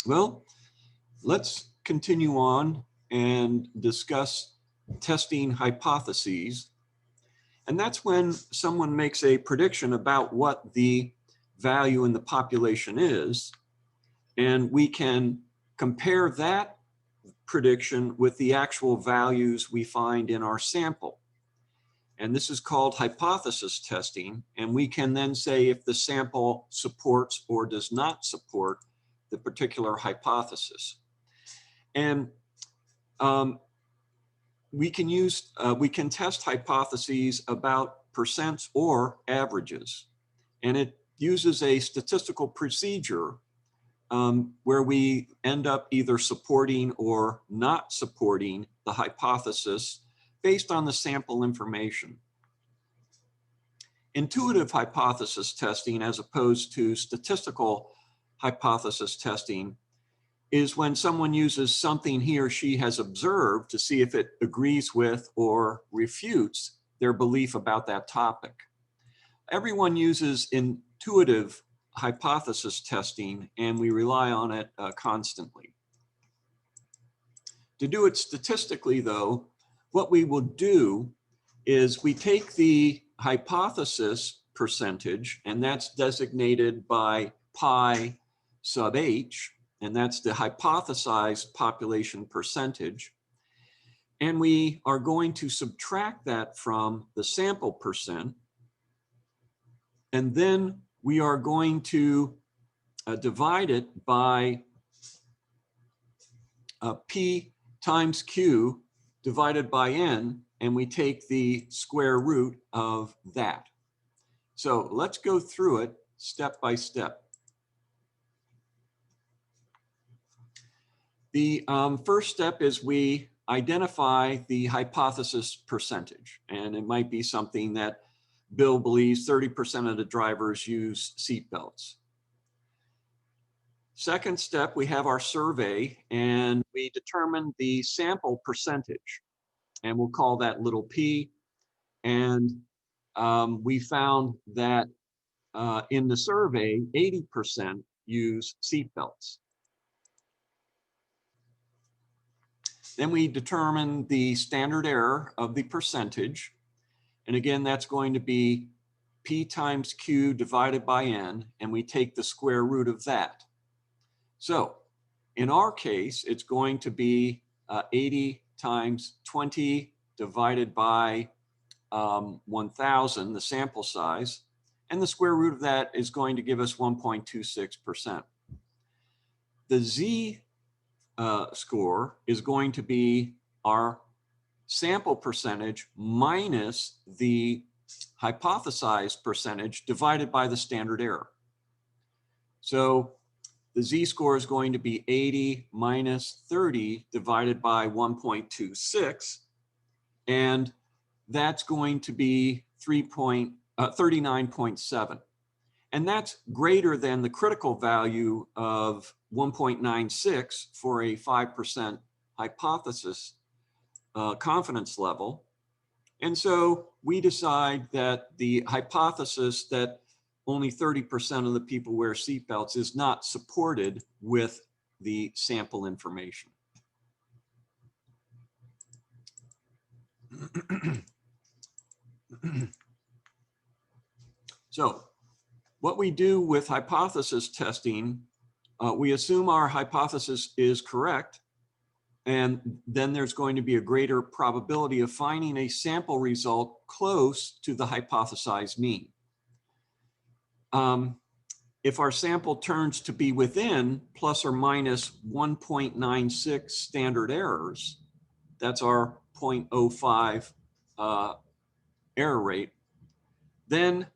Well, let's continue on and discuss testing hypotheses. And that's when someone makes a prediction about what the value in the population is, and we can compare that prediction with the actual values we find in our sample. And this is called hypothesis testing, and we can then say if the sample supports or does not support the particular hypothesis. And we can test hypotheses about percents or averages, and it uses a statistical procedure where we end up either supporting or not supporting the hypothesis based on the sample information. Intuitive hypothesis testing, as opposed to statistical hypothesis testing, is when someone uses something he or she has observed to see if it agrees with or refutes their belief about that topic. Everyone uses intuitive hypothesis testing, and we rely on it constantly. To do it statistically, though, what we will do is we take the hypothesis percentage, and that's designated by pi sub h, and that's the hypothesized population percentage. And we are going to subtract that from the sample percent. And then we are going to divide it by P times Q divided by N, and we take the square root of that. So let's go through it step by step. The first step is we identify the hypothesis percentage, and it might be something that Bill believes 30% of the drivers use seat belts. Second step, we have our survey, and we determine the sample percentage, and we'll call that little p. And we found that in the survey, 80% use seat belts. Then we determine the standard error of the percentage. And again, that's going to be P times Q divided by N, and we take the square root of that. So in our case, it's going to be 80 times 20 divided by 1,000, the sample size, and the square root of that is going to give us 1.26%. The Z score is going to be our sample percentage minus the hypothesized percentage divided by the standard error. So the Z score is going to be 80 minus 30 divided by 1.26, and that's going to be 39.7. And that's greater than the critical value of 1.96 for a 5% hypothesis confidence level. And so we decide that the hypothesis that only 30% of the people wear seatbelts is not supported with the sample information. So what we do with hypothesis testing, we assume our hypothesis is correct, and then there's going to be a greater probability of finding a sample result close to the hypothesized mean. If our sample turns to be within plus or minus 1.96 standard errors, that's our 0.05 error rate, then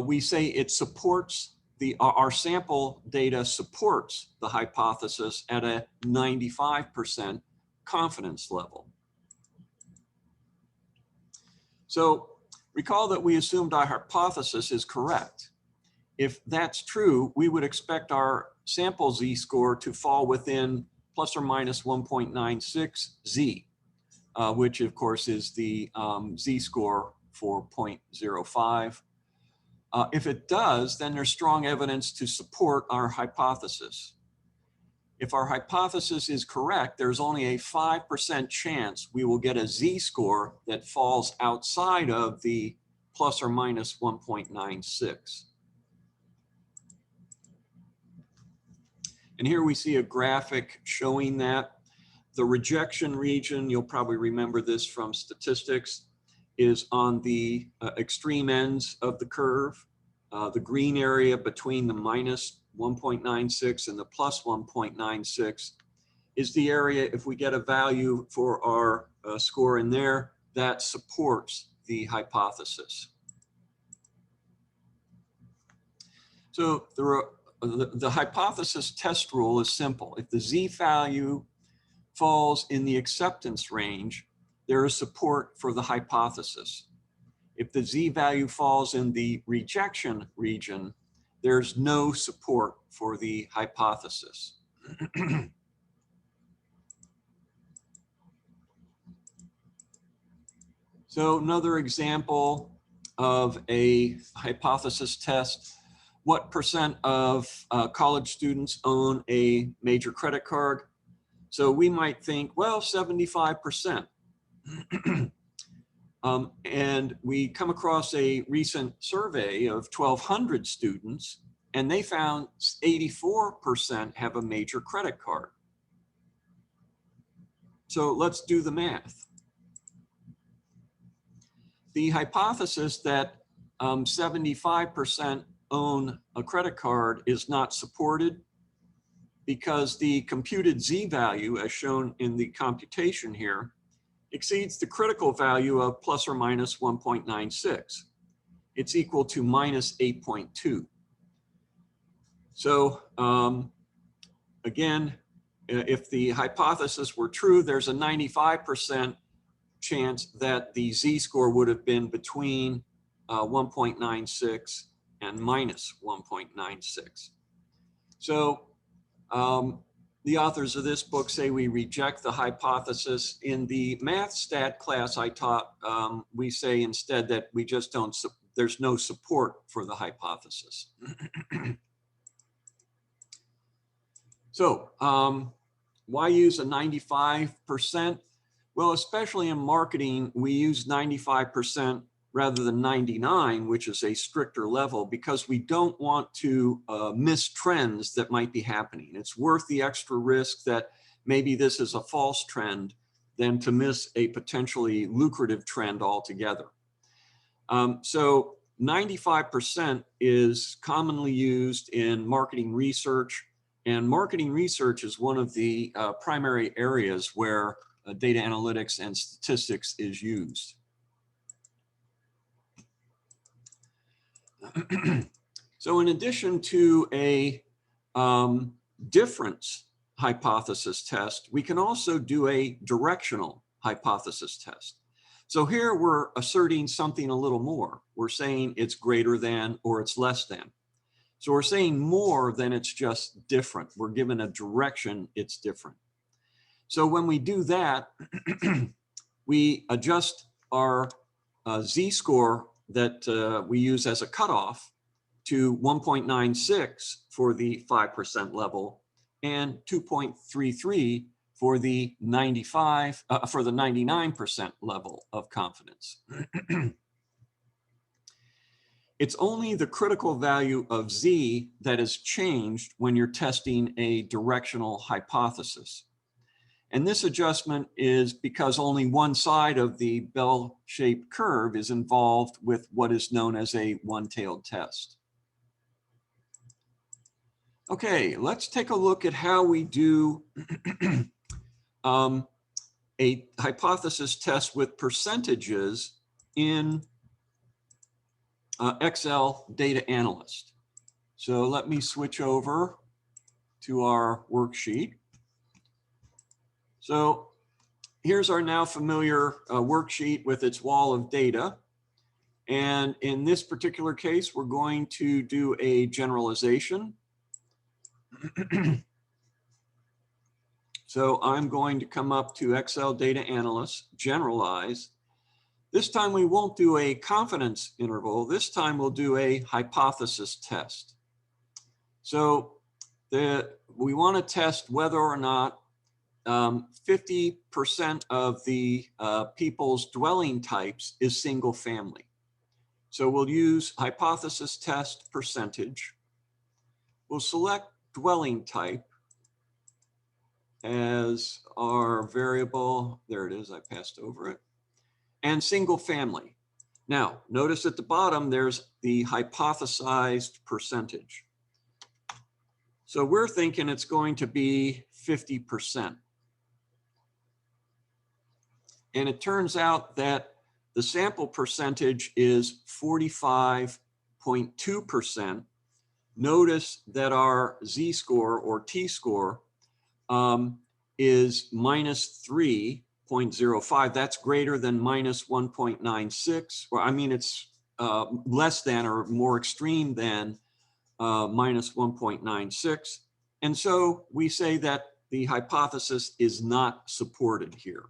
we say it supports our sample data supports the hypothesis at a 95% confidence level. So recall that we assumed our hypothesis is correct. If that's true, we would expect our sample Z score to fall within plus or minus 1.96 Z, which of course is the Z score for 0.05. If it does, then there's strong evidence to support our hypothesis. If our hypothesis is correct, there's only a 5% chance we will get a z-score that falls outside of the plus or minus 1.96. And here we see a graphic showing that the rejection region, you'll probably remember this from statistics, is on the extreme ends of the curve. The green area between the minus 1.96 and the plus 1.96 is the area, if we get a value for our score in there, that supports the hypothesis. So the hypothesis test rule is simple. If the z value falls in the acceptance range, there is support for the hypothesis. If the z value falls in the rejection region, there's no support for the hypothesis. So another example of a hypothesis test: what percent of college students own a major credit card? So we might think, well, 75%. And we come across a recent survey of 1,200 students, and they found 84% have a major credit card. So let's do the math. The hypothesis that 75% own a credit card is not supported because the computed z value, as shown in the computation here, exceeds the critical value of plus or minus 1.96. It's equal to minus 8.2. So again, if the hypothesis were true, there's a 95% chance that the z-score would have been between 1.96 and minus 1.96. So the authors of this book say we reject the hypothesis. In the math stat class I taught, we say instead that we just don't, there's no support for the hypothesis. So why use a 95%? Well, especially in marketing, we use 95% rather than 99, which is a stricter level, because we don't want to miss trends that might be happening. It's worth the extra risk that maybe this is a false trend than to miss a potentially lucrative trend altogether. So 95% is commonly used in marketing research, and marketing research is one of the primary areas where data analytics and statistics is used. So in addition to a difference hypothesis test, we can also do a directional hypothesis test. So here we're asserting something a little more. We're saying it's greater than or it's less than. So we're saying more than it's just different. We're given a direction, it's different. So when we do that, we adjust our z-score that we use as a cutoff to 1.96 for the 5% level and 2.33 for the 99% level of confidence. It's only the critical value of z that is changed when you're testing a directional hypothesis. And this adjustment is because only one side of the bell-shaped curve is involved with what is known as a one-tailed test. Okay, let's take a look at how we do a hypothesis test with percentages in Excel Data Analyst. So let me switch over to our worksheet. So here's our now familiar worksheet with its wall of data. And in this particular case, we're going to do a generalization. So I'm going to come up to Excel Data Analyst, generalize, This time we won't do a confidence interval. This time we'll do a hypothesis test. So we want to test whether or not 50% of the people's dwelling types is single family. So we'll use hypothesis test percentage. We'll select dwelling type as our variable. There it is, I passed over it. And single family. Now, notice at the bottom, there's the hypothesized percentage. So we're thinking it's going to be 50%. And it turns out that the sample percentage is 45.2%. Notice that our z-score or t-score is minus 3.05. That's greater than minus 1.96. Or I mean, it's less than or more extreme than minus 1.96. And so we say that the hypothesis is not supported here.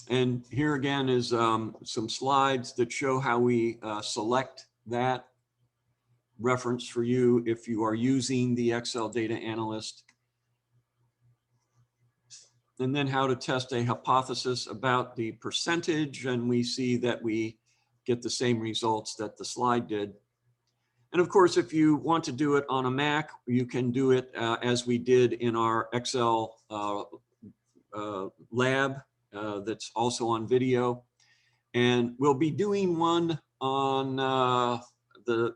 And here again is some slides that show how we select that reference for you if you are using the Excel data analyst. And then how to test a hypothesis about the percentage. And we see that we get the same results that the slide did. And of course, if you want to do it on a Mac, you can do it as we did in our Excel lab that's also on video. And we'll be doing one on the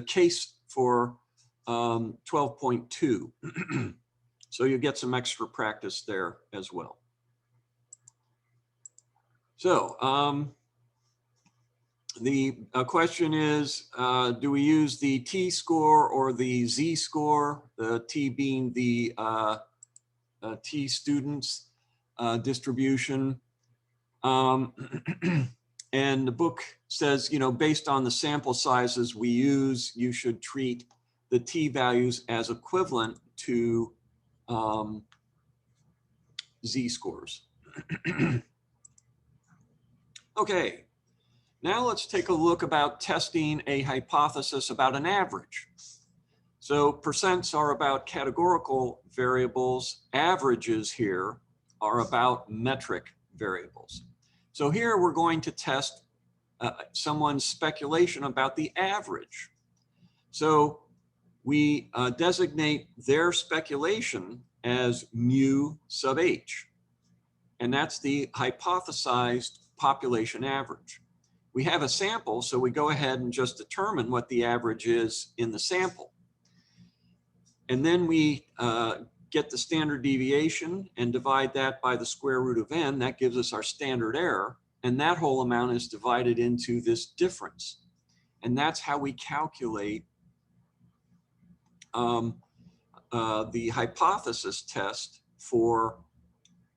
case for 12.2. So you get some extra practice there as well. So the question is, do we use the t-score or the z-score, the t being the t students distribution? And the book says, you know, based on the sample sizes we use, you should treat the t values as equivalent to z-scores. Okay, now let's take a look about testing a hypothesis about an average. So percents are about categorical variables. Averages here are about metric variables. So here we're going to test someone's speculation about the average. So we designate their speculation as mu sub h, and that's the hypothesized population average. We have a sample, so we go ahead and just determine what the average is in the sample. And then we get the standard deviation and divide that by the square root of n. That gives us our standard error. And that whole amount is divided into this difference. And that's how we calculate the hypothesis test for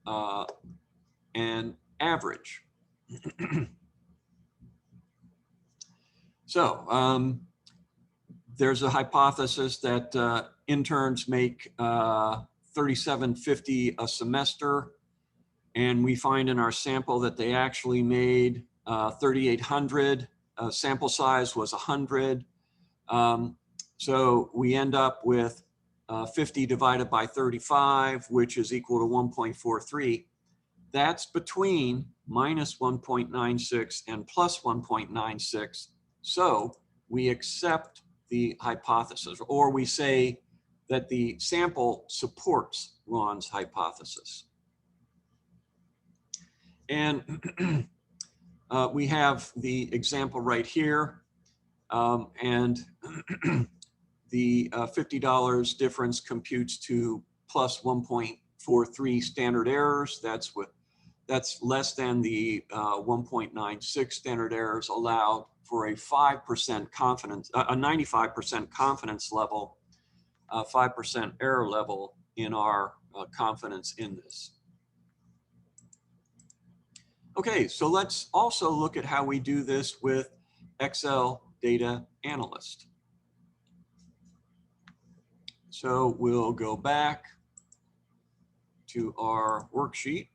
an average. So there's a hypothesis that interns make $37.50 a semester, and we find in our sample that they actually made 3,800. Sample size was 100. So we end up with 50 divided by 35, which is equal to 1.43. That's between minus 1.96 and plus 1.96. So we accept the hypothesis, or we say that the sample supports Ron's hypothesis. And we have the example right here, and the $50 difference computes to plus 1.43 standard errors. That's less than the 1.96 standard errors allowed for a 5% confidence, a 95% confidence level, 5% error level in our confidence in this. Okay, so let's also look at how we do this with Excel Data Analyst. So we'll go back to our worksheet.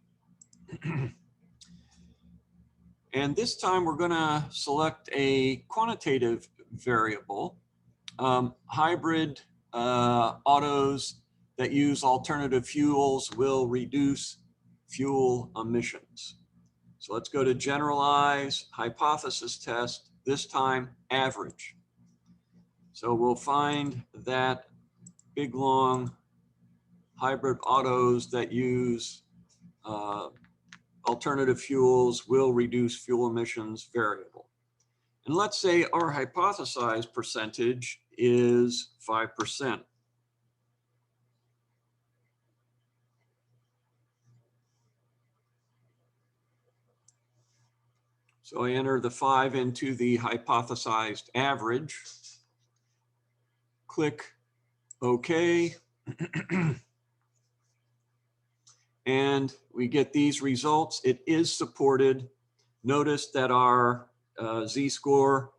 And this time we're going to select a quantitative variable, hybrid autos that use alternative fuels will reduce fuel emissions. So let's go to generalize, hypothesis test, this time average. So we'll find that big long hybrid autos that use alternative fuels will reduce fuel emissions variable. And let's say our hypothesized percentage is 5%. So I enter the 5 into the hypothesized average, click OK, and we get these results. It is supported. Notice that our z-score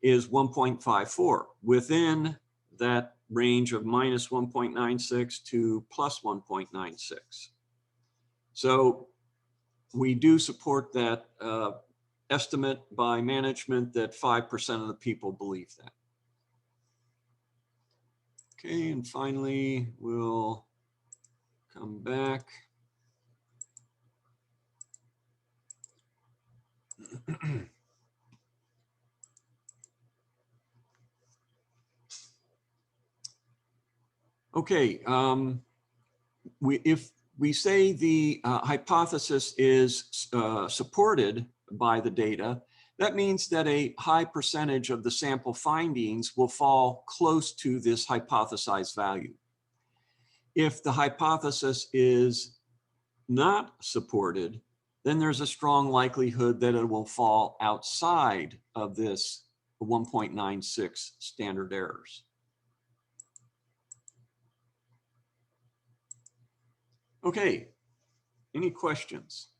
is 1.54 within that range of minus 1.96 to plus 1.96. So we do support that estimate by management that 5% of the people believe that. Okay, and finally, we'll come back. Okay, if we say the hypothesis is supported by the data, that means that a high percentage of the sample findings will fall close to this hypothesized value. If the hypothesis is not supported, then there's a strong likelihood that it will fall outside of this 1.96 standard errors. Okay, any questions?